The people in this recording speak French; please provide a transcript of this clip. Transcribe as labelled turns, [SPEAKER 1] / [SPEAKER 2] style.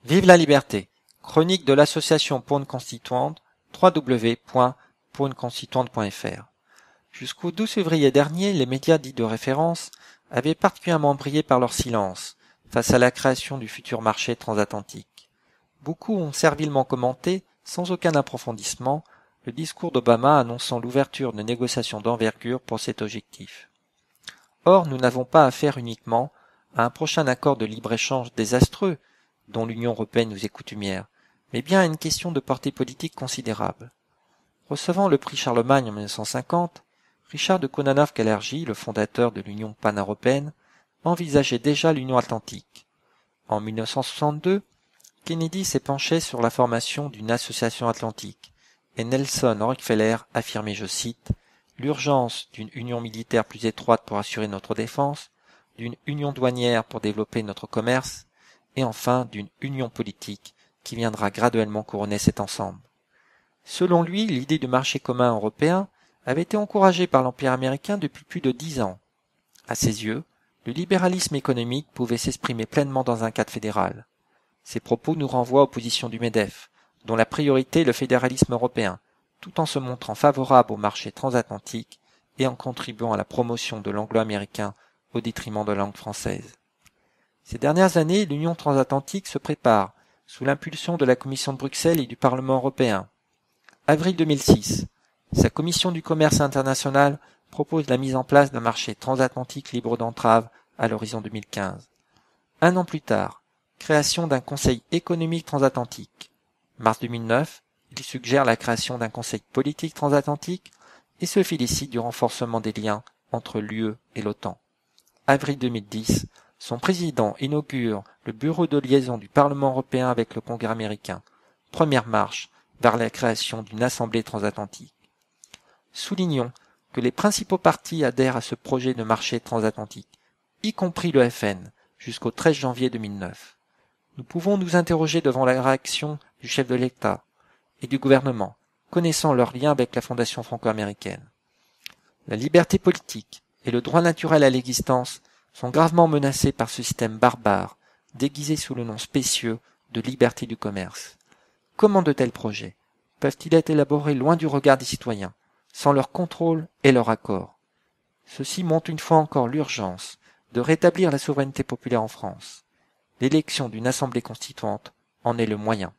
[SPEAKER 1] Vive la liberté! Chronique de l'association pour une constituante, www.pouruneconstituante.fr. Jusqu'au 12 février dernier, les médias dits de référence avaient particulièrement brillé par leur silence face à la création du futur marché transatlantique. Beaucoup ont servilement commenté, sans aucun approfondissement, le discours d'Obama annonçant l'ouverture de négociations d'envergure pour cet objectif. Or, nous n'avons pas affaire uniquement à un prochain accord de libre-échange désastreux, dont l'Union européenne nous est coutumière, mais bien à une question de portée politique considérable. Recevant le prix Charlemagne en 1950, Richard de Kononov-Kalergi, le fondateur de l'Union pan-européenne, envisageait déjà l'Union atlantique. En 1962, Kennedy s'est penché sur la formation d'une association atlantique, et Nelson Rockefeller affirmait, je cite, « l'urgence d'une union militaire plus étroite pour assurer notre défense, d'une union douanière pour développer notre commerce, et enfin d'une union politique qui viendra graduellement couronner cet ensemble. » Selon lui, l'idée du marché commun européen avait été encouragée par l'Empire américain depuis plus de 10 ans. À ses yeux, le libéralisme économique pouvait s'exprimer pleinement dans un cadre fédéral. Ces propos nous renvoient aux positions du MEDEF, dont la priorité est le fédéralisme européen, tout en se montrant favorable au marché transatlantique et en contribuant à la promotion de l'anglo-américain au détriment de la langue française. Ces dernières années, l'Union transatlantique se prépare, sous l'impulsion de la Commission de Bruxelles et du Parlement européen. Avril 2006, sa Commission du commerce international propose la mise en place d'un marché transatlantique libre d'entraves à l'horizon 2015. Un an plus tard, création d'un Conseil économique transatlantique. Mars 2009, il suggère la création d'un Conseil politique transatlantique et se félicite du renforcement des liens entre l'UE et l'OTAN. Avril 2010, son président inaugure le bureau de liaison du Parlement européen avec le Congrès américain, première marche vers la création d'une assemblée transatlantique. Soulignons que les principaux partis adhèrent à ce projet de marché transatlantique, y compris le FN, jusqu'au 13 janvier 2009. Nous pouvons nous interroger devant la réaction du chef de l'État et du gouvernement, connaissant leur lien avec la Fondation franco-américaine. La liberté politique et le droit naturel à l'existence sont gravement menacés par ce système barbare, déguisé sous le nom spécieux de liberté du commerce. Comment de tels projets peuvent-ils être élaborés loin du regard des citoyens, sans leur contrôle et leur accord? Ceci montre une fois encore l'urgence de rétablir la souveraineté populaire en France. L'élection d'une assemblée constituante en est le moyen.